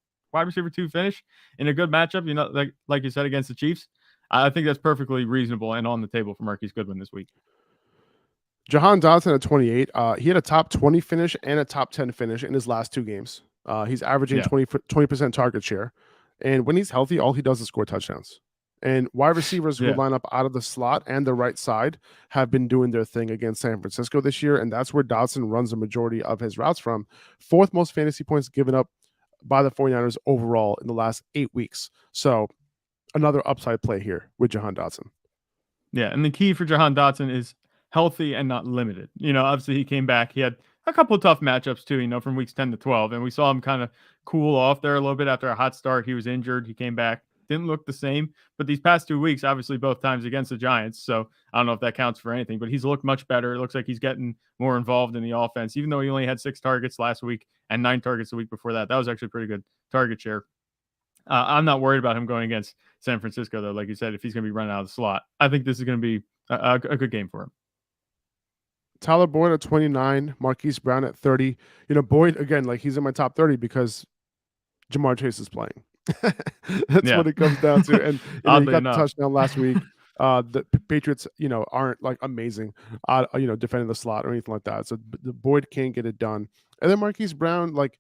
S2: 2 finish in a good matchup, like you said, against the Chiefs. I think that's perfectly reasonable and on the table for Marquise Goodwin this week.
S1: Jahan Dotson at 28. He had a top 20 finish and a top 10 finish in his last 2 games. He's averaging 20% target share. And when he's healthy, all he does is score touchdowns. And wide receivers who line up out of the slot and the right side have been doing their thing against San Francisco this year. And that's where Dotson runs the majority of his routes from. 4th most fantasy points given up by the 49ers overall in the last 8 weeks. So another upside play here with Jahan Dotson.
S2: Yeah, and the key for Jahan Dotson is healthy and not limited. Obviously he came back. He had a couple of tough matchups too, from weeks 10 to 12. And we saw him kind of cool off there a little bit after a hot start. He was injured. He came back. Didn't look the same. But these past 2 weeks, obviously both times against the Giants. So I don't know if that counts for anything, but he's looked much better. It looks like he's getting more involved in the offense, even though he only had 6 targets last week and 9 targets the week before that. That was actually pretty good target share. I'm not worried about him going against San Francisco, though. Like you said, if he's going to be running out of the slot, I think this is going to be a good game for him.
S1: Tyler Boyd at 29, Marquise Brown at 30. Boyd, again, like he's in my top 30 because Jamar Chase is playing. That's what it comes down to. And he got the touchdown last week. The Patriots, aren't like amazing, defending the slot or anything like that. So the Boyd can't get it done. And then Marquise Brown, like,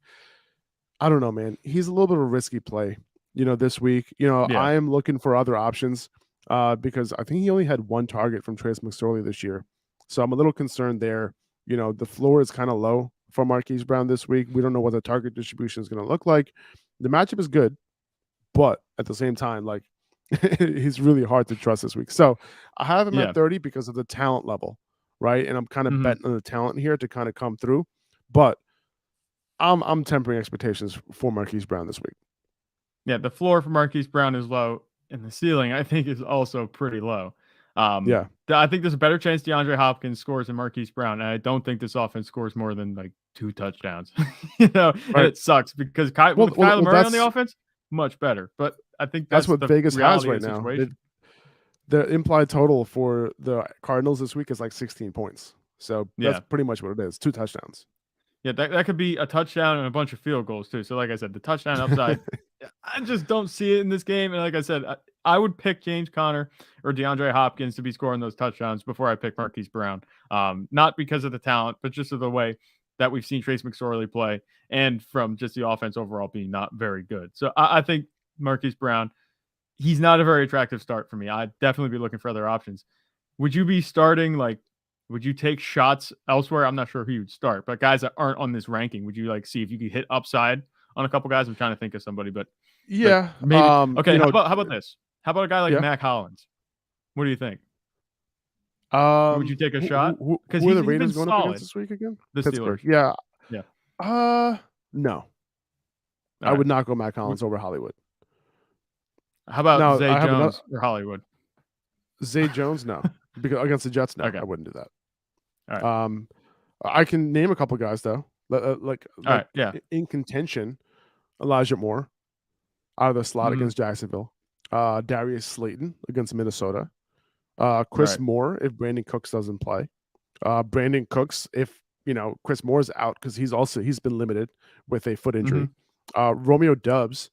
S1: I don't know, man. He's a little bit of a risky play, this week. I am looking for other options because I think he only had 1 target from Trace McSorley this year. So I'm a little concerned there. The floor is kind of low for Marquise Brown this week. We don't know what the target distribution is going to look like. The matchup is good, but at the same time, like, he's really hard to trust this week. So I have him at 30 because of the talent level, right? And I'm kind of betting on the talent here to kind of come through. But I'm tempering expectations for Marquise Brown this week.
S2: Yeah, the floor for Marquise Brown is low, and the ceiling, I think, is also pretty low. I think there's a better chance DeAndre Hopkins scores than Marquise Brown, and I don't think this offense scores more than like 2 touchdowns. And it sucks because Kyler Murray on the offense, much better. But I think
S1: that's what Vegas has right now. The implied total for the Cardinals this week is like 16 points. So that's pretty much what it is. 2 touchdowns.
S2: Yeah, that could be a touchdown and a bunch of field goals too. So like I said, the touchdown upside, I just don't see it in this game. And like I said, I would pick James Conner or DeAndre Hopkins to be scoring those touchdowns before I pick Marquise Brown. Not because of the talent, but just of the way that we've seen Trace McSorley play and from just the offense overall being not very good. So I think Marquise Brown, he's not a very attractive start for me. I'd definitely be looking for other options. Would you be starting would you take shots elsewhere? I'm not sure who you'd start, but guys that aren't on this ranking, would you see if you could hit upside on a couple guys? I'm trying to think of somebody, but
S1: yeah,
S2: maybe. Okay, how about this? How about a guy like Mac Hollins? What do you think? Would you take a shot?
S1: Because who are the Raiders going up against this week again?
S2: The
S1: Pittsburgh.
S2: Steelers.
S1: Yeah. No. I would not go Mac Hollins over Hollywood.
S2: How about Zay Jones or Hollywood?
S1: Zay Jones, no. Because against the Jets, no, I wouldn't do that.
S2: All right.
S1: I can name a couple guys though, in contention. Elijah Moore out of the slot against Jacksonville. Darius Slayton against Minnesota. Chris Moore if Brandon Cooks doesn't play. Brandon Cooks if Chris Moore's out because he's been limited with a foot injury. Romeo Doubs,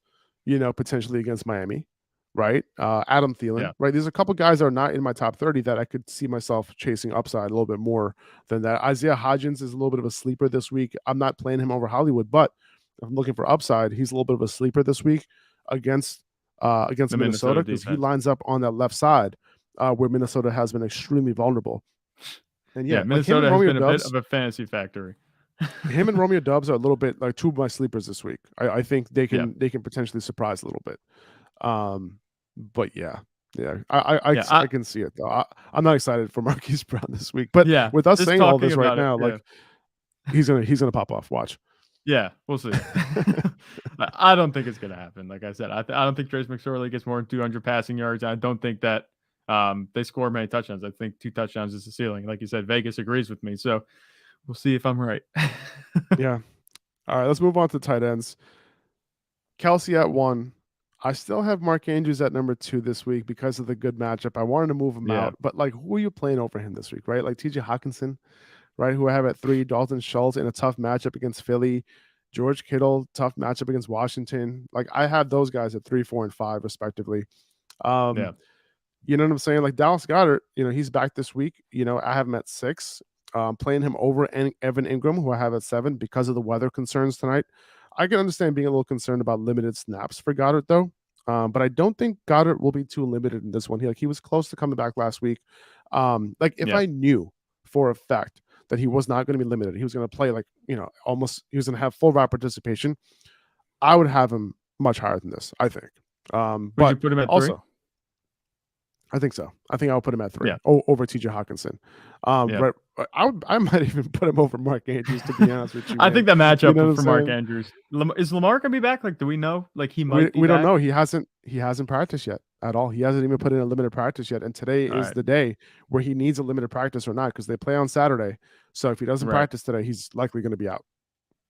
S1: potentially against Miami. Right. Adam Thielen. Right. There's a couple guys that are not in my top 30 that I could see myself chasing upside a little bit more than that. Isaiah Hodgins is a little bit of a sleeper this week. I'm not playing him over Hollywood, but if I'm looking for upside, he's a little bit of a sleeper this week against Minnesota because he lines up on that left side where Minnesota has been extremely vulnerable. And
S2: Minnesota has been a bit of a fantasy factory.
S1: Him and Romeo Doubs are a little bit like 2 of my sleepers this week. I think they can potentially surprise a little bit. But I can see it though. I'm not excited for Marquise Brown this week, but with us saying all this right now, he's gonna pop off. Watch.
S2: Yeah, we'll see. I don't think it's gonna happen. Like I said, I don't think Trace McSorley gets more than 200 passing yards. I don't think that they score many touchdowns. I think 2 touchdowns is the ceiling. Like you said, Vegas agrees with me. So we'll see if I'm right.
S1: Yeah. All right, let's move on to tight ends. Kelsey at 1. I still have Mark Andrews at number 2 this week because of the good matchup. I wanted to move him out, but like, who are you playing over him this week, right? Like TJ Hawkinson, right? Who I have at 3, Dalton Schultz in a tough matchup against Philly, George Kittle, tough matchup against Washington. Like, I have those guys at 3, 4, and 5 respectively. You know what I'm saying? Like Dallas Goedert, he's back this week. I have him at 6. Playing him over Evan Ingram, who I have at 7 because of the weather concerns tonight. I can understand being a little concerned about limited snaps for Goddard, though. But I don't think Goddard will be too limited in this one. He was close to coming back last week. If I knew for a fact that he was not going to be limited, he was going to play almost, he was going to have full route participation, I would have him much higher than this, I think.
S2: Would you put him at 3?
S1: I think so. I think I'll put him at 3 over TJ Hawkinson. But I might even put him over Mark Andrews, to be honest with you.
S2: I think that matchup for Mark Andrews. Is Lamar gonna be back? Like, do we know? Like, he might.
S1: We don't know. He hasn't practiced yet at all. He hasn't even put in a limited practice yet. And today is the day where he needs a limited practice or not, because they play on Saturday. So if he doesn't practice today, he's likely going to be out.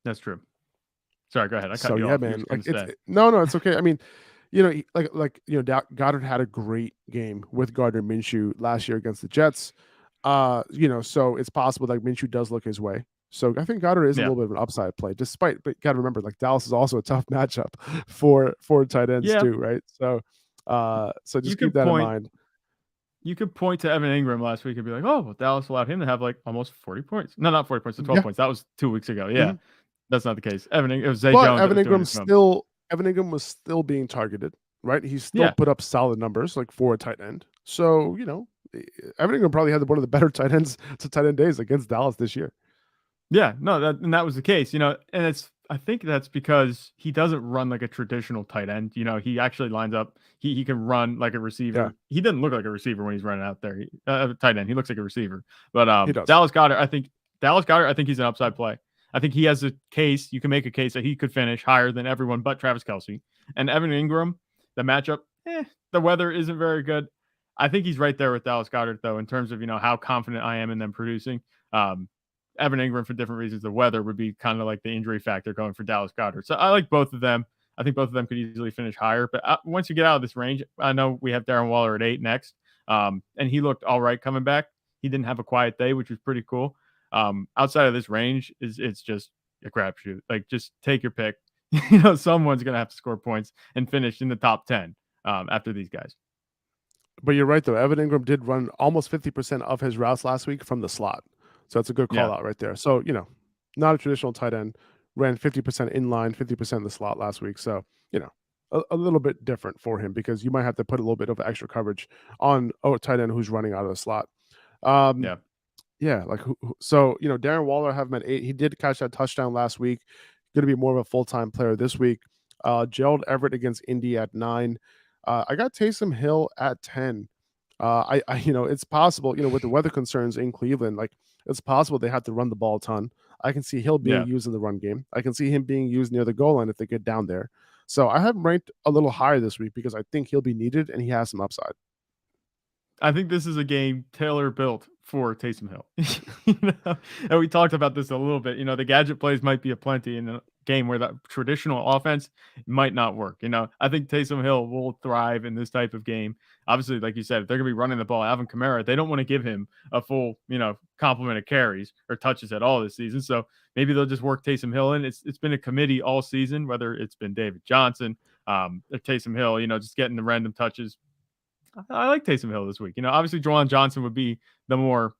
S2: That's true. Sorry, go ahead. I cut you off.
S1: Man. No, it's okay. I mean, Goddard had a great game with Gardner Minshew last year against the Jets. So it's possible that Minshew does look his way. So I think Goddard is a little bit of an upside play, but you got to remember, like, Dallas is also a tough matchup for tight ends too, right? So just keep that in mind.
S2: You could point to Evan Ingram last week and be like, oh, well, Dallas allowed him to have like almost 40 points. No, not 40 points, 12 points. That was 2 weeks ago. Yeah, that's not the case. It was Zay Jones.
S1: Evan Ingram was still being targeted, right? He still put up solid numbers, like, for a tight end. So, Evan Ingram probably had one of the better tight end days against Dallas this year.
S2: Yeah, no, that was the case, and I think that's because he doesn't run like a traditional tight end. He actually lines up. He can run like a receiver. Yeah. He doesn't look like a receiver when he's running out there. Tight end. He looks like a receiver. But Dallas Goedert, I think he's an upside play. I think he has a case. You can make a case that he could finish higher than everyone but Travis Kelce. And Evan Ingram, the matchup, the weather isn't very good. I think he's right there with Dallas Goedert, though, in terms of, how confident I am in them producing. Evan Ingram, for different reasons, the weather would be kind of like the injury factor going for Dallas Goedert. So I like both of them. I think both of them could easily finish higher. But once you get out of this range, I know we have Darren Waller at 8 next. And he looked all right coming back. He didn't have a quiet day, which was pretty cool. Outside of this range, it's just a crapshoot. Like, just take your pick. Someone's going to have to score points and finish in the top 10 after these guys.
S1: But you're right, though. Evan Ingram did run almost 50% of his routes last week from the slot. So that's a good call out right there. So, not a traditional tight end, ran 50% in line, 50% in the slot last week. So, a little bit different for him, because you might have to put a little bit of extra coverage on a tight end who's running out of the slot. Darren Waller, I have him at 8. He did catch that touchdown last week. Going to be more of a full-time player this week. Gerald Everett against Indy at 9. I got Taysom Hill at 10. It's possible, with the weather concerns in Cleveland, like, it's possible they have to run the ball a ton. I can see Hill being used in the run game. I can see him being used near the goal line if they get down there. So I have him ranked a little higher this week because I think he'll be needed and he has some upside.
S2: I think this is a game Taylor built for Taysom Hill. And we talked about this a little bit. The gadget plays might be aplenty in a game where the traditional offense might not work. I think Taysom Hill will thrive in this type of game. Obviously, like you said, if they're going to be running the ball, Alvin Kamara, they don't want to give him a full, complement of carries or touches at all this season. So maybe they'll just work Taysom Hill in. It's been a committee all season, whether it's been David Johnson, or Taysom Hill, just getting the random touches. I like Taysom Hill this week. Obviously, Juwan Johnson would be the more,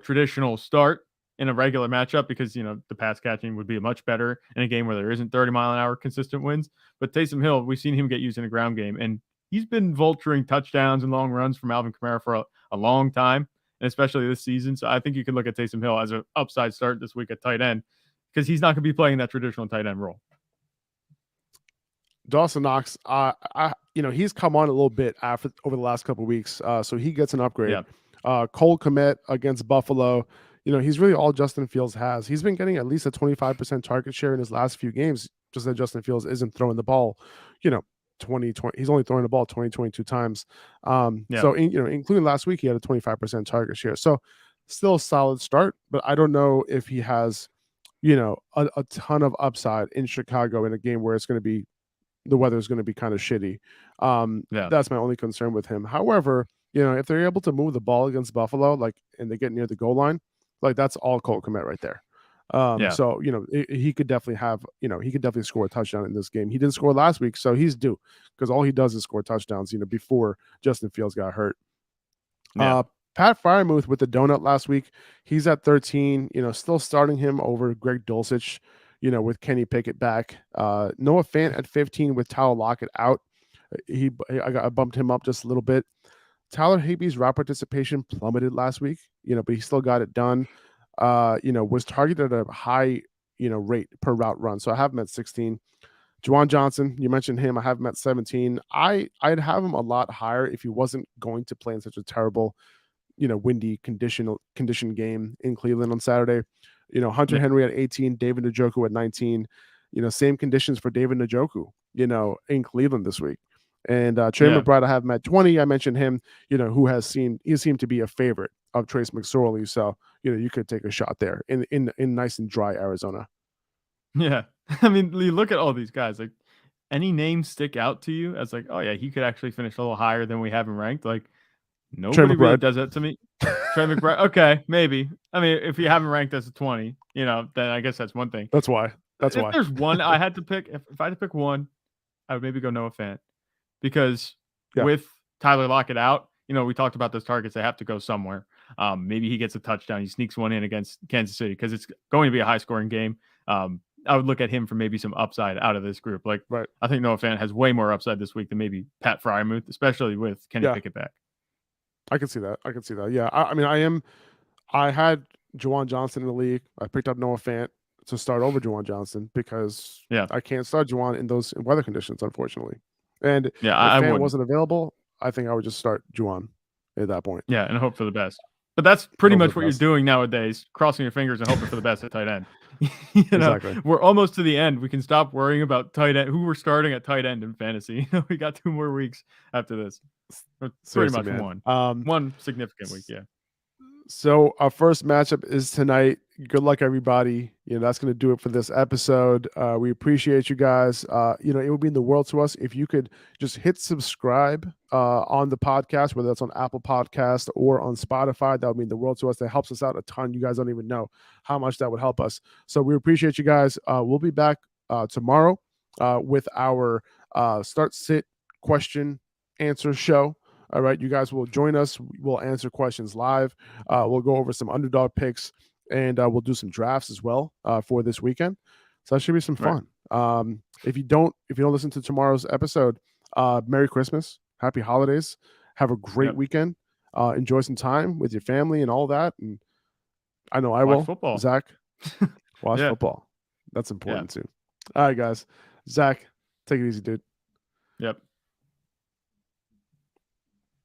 S2: traditional start in a regular matchup because, the pass catching would be much better in a game where there isn't 30-mile-an-hour consistent winds. But Taysom Hill, we've seen him get used in a ground game, and he's been vulturing touchdowns and long runs from Alvin Kamara for a long time, and especially this season. So I think you can look at Taysom Hill as an upside start this week at tight end because he's not going to be playing that traditional tight end role.
S1: Dawson Knox, he's come on a little bit over the last couple of weeks, so he gets an upgrade. Yeah. Cole Kmet against Buffalo, he's really all Justin Fields has. He's been getting at least a 25% target share in his last few games, just that Justin Fields isn't throwing the ball, 20, he's only throwing the ball 22 times. So, including last week, he had a 25% target share. So still a solid start, but I don't know if he has, a ton of upside in Chicago in a game where it's going to be the weather is going to be kind of shitty. That's my only concern with him. However, if they're able to move the ball against Buffalo, and they get near the goal line, that's all Cole Kmet right there. So he could definitely he could definitely score a touchdown in this game. He didn't score last week, so he's due, because all he does is score touchdowns. Before Justin Fields got hurt. Pat Freiermuth with the donut last week. He's at 13. Still starting him over Greg Dulcich. With Kenny Pickett back. Noah Fant at 15 with Tyler Lockett out. I bumped him up just a little bit. Tyler Higbee's route participation plummeted last week. But he still got it done. Was targeted at a high, rate per route run. So I have him at 16. Juwan Johnson, you mentioned him. I have him at 17. I'd have him a lot higher if he wasn't going to play in such a terrible, windy condition game in Cleveland on Saturday. Hunter Henry at 18, David Njoku at 19. Same conditions for David Njoku, in Cleveland this week. And Trey McBride, I have him at 20. I mentioned him, he seemed to be a favorite of Trace McSorley. So, you could take a shot there in nice and dry Arizona.
S2: Yeah. I mean, you look at all these guys, any names stick out to you as oh yeah, he could actually finish a little higher than we have him ranked? Nobody really does that to me. Trey McBride, okay, maybe. I mean, if you have him ranked as a 20, then I guess that's one thing.
S1: That's why. If
S2: there's one I had to pick, if I had to pick one, I would maybe go Noah Fant, because with Tyler Lockett out, we talked about those targets. They have to go somewhere. Maybe he gets a touchdown. He sneaks one in against Kansas City, because it's going to be a high-scoring game. I would look at him for maybe some upside out of this group.
S1: Right.
S2: I think Noah Fant has way more upside this week than maybe Pat Freiermuth, especially with Kenny Pickett back.
S1: I can see that. Yeah. I had Juwan Johnson in the league. I picked up Noah Fant to start over Juwan Johnson, because I can't start Juwan in those weather conditions, unfortunately. And if Fant wasn't available, I think I would just start Juwan at that point.
S2: Yeah, and hope for the best. But that's pretty much what you're doing nowadays, crossing your fingers and hoping for the best at tight end.
S1: Exactly.
S2: We're almost to the end. We can stop worrying about tight end, who we're starting at tight end in fantasy. We got 2 more weeks after this. Pretty much one significant week, yeah.
S1: So our first matchup is tonight. Good luck, everybody. That's going to do it for this episode. We appreciate you guys. It would mean the world to us if you could just hit subscribe on the podcast, whether that's on Apple Podcast or on Spotify. That would mean the world to us. That helps us out a ton. You guys don't even know how much that would help us. So we appreciate you guys. We'll be back tomorrow with our start sit question answer show. All right, you guys will join us. We'll answer questions live. We'll go over some underdog picks, and we'll do some drafts as well for this weekend. So that should be some fun. Right. If you don't listen to tomorrow's episode, Merry Christmas, Happy Holidays, have a great weekend. Enjoy some time with your family and all that. And I know I will.
S2: Football.
S1: Zach, watch football. That's important too. All right, guys. Zach, take it easy, dude.
S2: Yep.